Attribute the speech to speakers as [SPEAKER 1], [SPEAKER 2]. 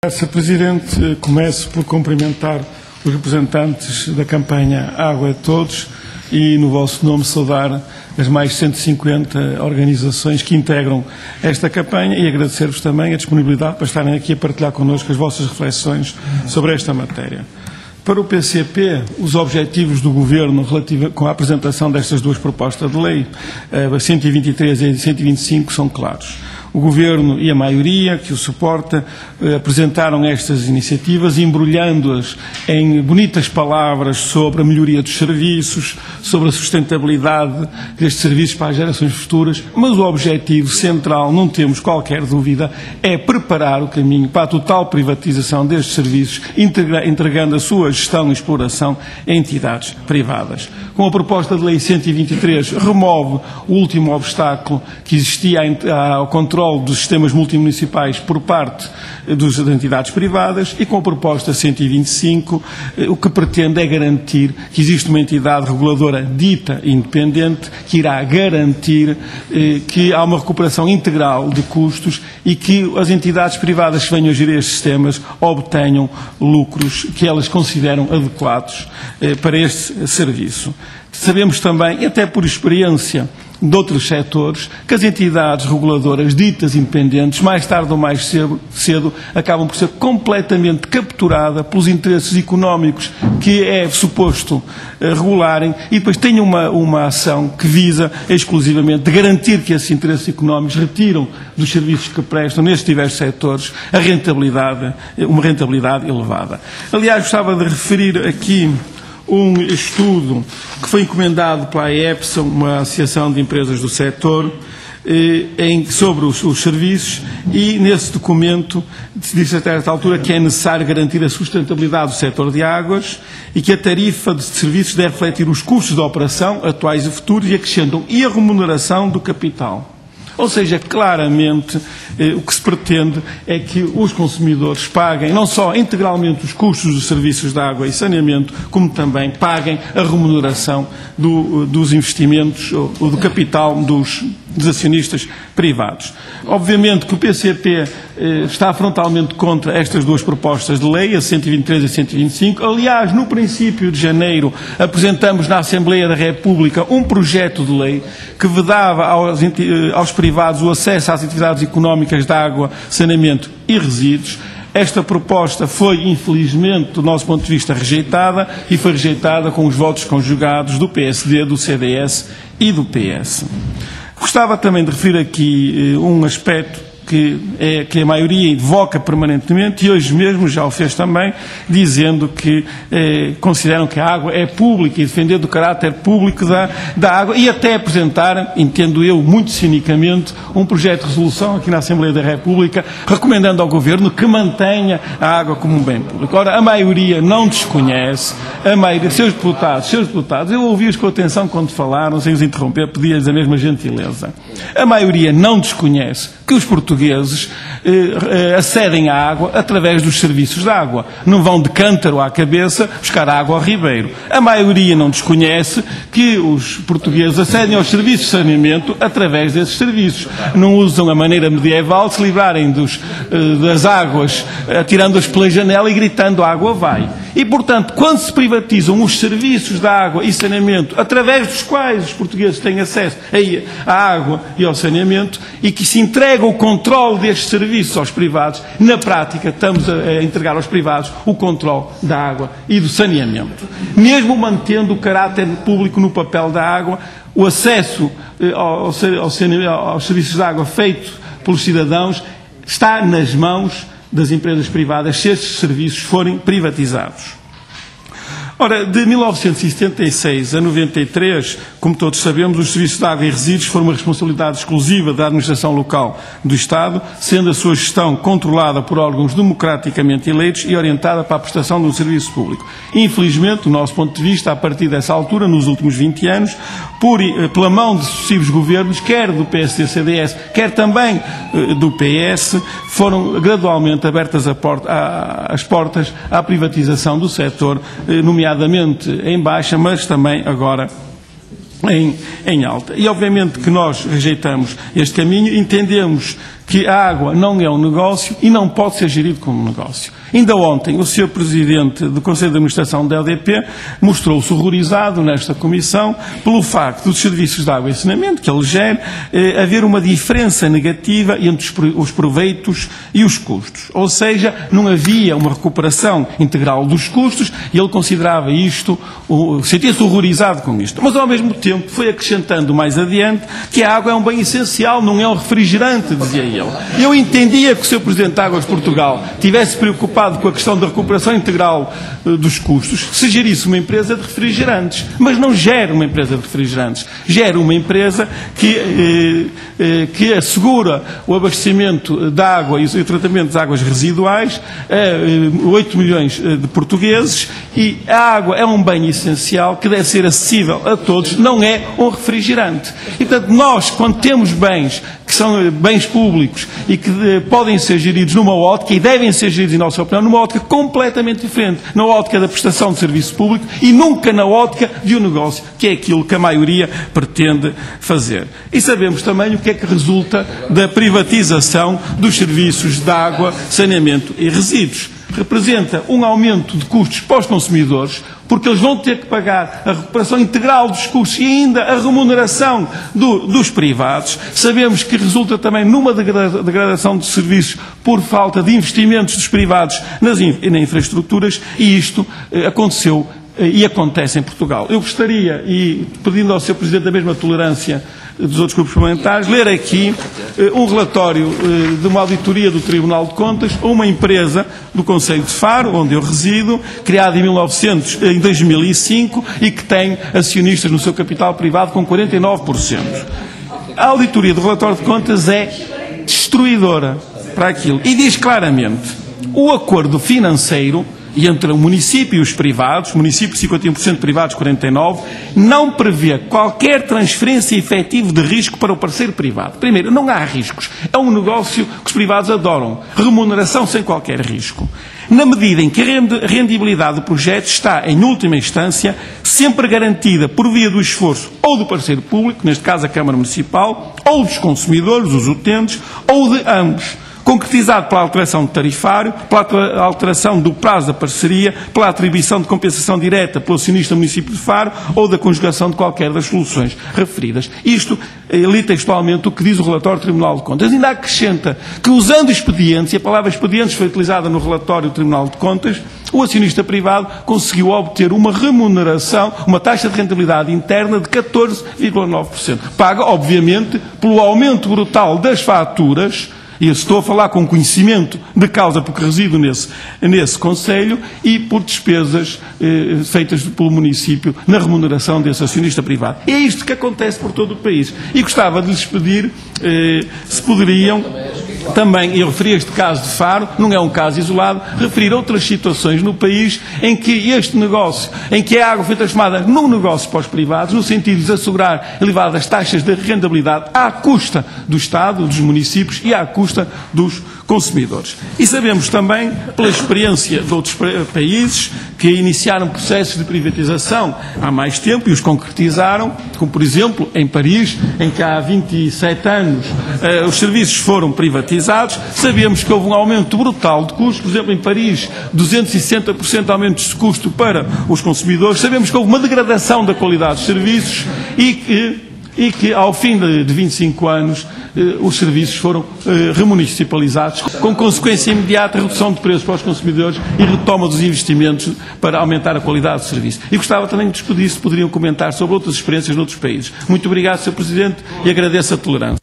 [SPEAKER 1] Sr. Presidente, começo por cumprimentar os representantes da campanha Água a Todos e, no vosso nome, saudar as mais de 150 organizações que integram esta campanha e agradecer-vos também a disponibilidade para estarem aqui a partilhar connosco as vossas reflexões sobre esta matéria. Para o PCP, os objetivos do Governo com a apresentação destas duas propostas de lei, a 123 e a 125, são claros. O Governo e a maioria que o suporta apresentaram estas iniciativas, embrulhando-as em bonitas palavras sobre a melhoria dos serviços, sobre a sustentabilidade destes serviços para as gerações futuras, mas o objetivo central, não temos qualquer dúvida, é preparar o caminho para a total privatização destes serviços, entregando a sua gestão e exploração a entidades privadas. Com a proposta de lei 123, remove o último obstáculo que existia ao controle dos sistemas multimunicipais por parte das entidades privadas e com a proposta 125 o que pretende é garantir que existe uma entidade reguladora dita independente que irá garantir que há uma recuperação integral de custos e que as entidades privadas que venham a gerir estes sistemas obtenham lucros que elas consideram adequados para este serviço. Sabemos também, até por experiência de outros setores, que as entidades reguladoras ditas independentes, mais tarde ou mais cedo, acabam por ser completamente capturadas pelos interesses económicos que é suposto regularem e depois têm uma ação que visa exclusivamente garantir que esses interesses económicos retiram dos serviços que prestam nestes diversos setores uma rentabilidade elevada. Aliás, gostava de referir aqui um estudo que foi encomendado pela AEPSA, uma associação de empresas do setor, sobre os serviços, e nesse documento se diz até esta altura que é necessário garantir a sustentabilidade do setor de águas e que a tarifa de serviços deve refletir os custos de operação atuais e futuros e acrescentam e a remuneração do capital. Ou seja, claramente o que se pretende é que os consumidores paguem não só integralmente os custos dos serviços de água e saneamento, como também paguem a remuneração dos investimentos ou do capital dos acionistas privados. Obviamente que o PCP está frontalmente contra estas duas propostas de lei, a 123 e a 125. Aliás, no princípio de janeiro, apresentamos na Assembleia da República um projeto de lei que vedava aos privados o acesso às atividades económicas de água, saneamento e resíduos. Esta proposta foi, infelizmente, do nosso ponto de vista, rejeitada e foi rejeitada com os votos conjugados do PSD, do CDS e do PS. Gostava também de referir aqui um aspecto que a maioria invoca permanentemente e hoje mesmo já o fez também, dizendo que consideram que a água é pública e defender do caráter público da água e até apresentar, entendo eu muito cinicamente, um projeto de resolução aqui na Assembleia da República recomendando ao Governo que mantenha a água como um bem público. Ora, a maioria não desconhece, a maioria, seus deputados, eu ouvi-os com atenção quando falaram, sem os interromper, pedi-lhes a mesma gentileza. A maioria não desconhece que os portugueses acedem à água através dos serviços de água. Não vão de cântaro à cabeça buscar água ao ribeiro. A maioria não desconhece que os portugueses acedem aos serviços de saneamento através desses serviços. Não usam a maneira medieval de se livrarem das águas, atirando-as pela janela e gritando a água vai. E, portanto, quando se privatizam os serviços de água e saneamento, através dos quais os portugueses têm acesso à água e ao saneamento, e que se entrega o controle destes serviços aos privados, na prática estamos a entregar aos privados o controle da água e do saneamento. Mesmo mantendo o caráter público no papel da água, o acesso aos serviços de água feito pelos cidadãos está nas mãos das empresas privadas se estes serviços forem privatizados. Ora, de 1976 a 93, como todos sabemos, os serviços de água e resíduos foram uma responsabilidade exclusiva da administração local do Estado, sendo a sua gestão controlada por órgãos democraticamente eleitos e orientada para a prestação de um serviço público. Infelizmente, do nosso ponto de vista, a partir dessa altura, nos últimos 20 anos, pela mão de sucessivos governos, quer do PSD, CDS, quer também do PS, foram gradualmente abertas as portas à privatização do setor, nomeadamente em baixa, mas também agora em alta. E obviamente que nós rejeitamos este caminho, entendemos que a água não é um negócio e não pode ser gerido como um negócio. Ainda ontem, o Sr. Presidente do Conselho de Administração da EDP mostrou-se horrorizado nesta Comissão pelo facto dos serviços de água e saneamento que ele gera haver uma diferença negativa entre os proveitos e os custos. Ou seja, não havia uma recuperação integral dos custos e ele considerava isto, sentia-se horrorizado com isto. Mas, ao mesmo tempo, foi acrescentando mais adiante que a água é um bem essencial, não é um refrigerante, dizia ele. Eu entendia que o Sr. Presidente de Águas de Portugal estivesse preocupado com a questão da recuperação integral dos custos, se gerisse uma empresa de refrigerantes. Mas não gera uma empresa de refrigerantes. Gera uma empresa que assegura o abastecimento de água e o tratamento das águas residuais a 8 milhões de portugueses, e a água é um bem essencial que deve ser acessível a todos, não é um refrigerante. E, portanto, nós, quando temos bens que são bens públicos e que podem ser geridos numa ótica, e devem ser geridos, em nossa opinião, numa ótica completamente diferente, na ótica da prestação de serviço público e nunca na ótica de um negócio, que é aquilo que a maioria pretende fazer. E sabemos também o que é que resulta da privatização dos serviços de água, saneamento e resíduos. Representa um aumento de custos para os consumidores, porque eles vão ter que pagar a recuperação integral dos custos e ainda a remuneração dos privados. Sabemos que resulta também numa degradação de serviços por falta de investimentos dos privados nas infraestruturas, e isto aconteceu e acontece em Portugal. Eu gostaria, e pedindo ao Sr. Presidente a mesma tolerância dos outros grupos parlamentares, ler aqui um relatório de uma auditoria do Tribunal de Contas a uma empresa do Concelho de Faro, onde eu resido, criada em 2005 e que tem acionistas no seu capital privado com 49%. A auditoria do relatório de contas é destruidora para aquilo e diz claramente: o acordo financeiro e entre o município e os privados, município 51%, privados 49%, não prevê qualquer transferência efetiva de risco para o parceiro privado. Primeiro, não há riscos. É um negócio que os privados adoram. Remuneração sem qualquer risco. Na medida em que a rendibilidade do projeto está, em última instância, sempre garantida por via do esforço ou do parceiro público, neste caso a Câmara Municipal, ou dos consumidores, os utentes, ou de ambos, concretizado pela alteração de tarifário, pela alteração do prazo da parceria, pela atribuição de compensação direta pelo acionista município de Faro ou da conjugação de qualquer das soluções referidas. Isto é ali textualmente o que diz o relatório do Tribunal de Contas. Ainda acrescenta que, usando expedientes, e a palavra expedientes foi utilizada no relatório do Tribunal de Contas, o acionista privado conseguiu obter uma remuneração, uma taxa de rentabilidade interna de 14,9%. Paga, obviamente, pelo aumento brutal das faturas. E eu estou a falar com conhecimento de causa, porque resido nesse Conselho, e por despesas feitas pelo município na remuneração desse acionista privado. É isto que acontece por todo o país. E gostava de lhes pedir se poderiam também, eu referi este caso de Faro, não é um caso isolado, referir outras situações no país em que este negócio, em que a água foi transformada num negócio para os privados, no sentido de assegurar elevadas taxas de rentabilidade à custa do Estado, dos municípios e à custa dos consumidores. E sabemos também, pela experiência de outros países que iniciaram processos de privatização há mais tempo e os concretizaram, como por exemplo em Paris, em que há 27 anos os serviços foram privatizados. Sabemos que houve um aumento brutal de custos, por exemplo em Paris 260% de aumento de custo para os consumidores. Sabemos que houve uma degradação da qualidade dos serviços e que ao fim de 25 anos os serviços foram remunicipalizados, com consequência imediata a redução de preços para os consumidores e retoma dos investimentos para aumentar a qualidade do serviço. E gostava também de despedir se poderiam comentar sobre outras experiências noutros países. Muito obrigado, Sr. Presidente, e agradeço a tolerância.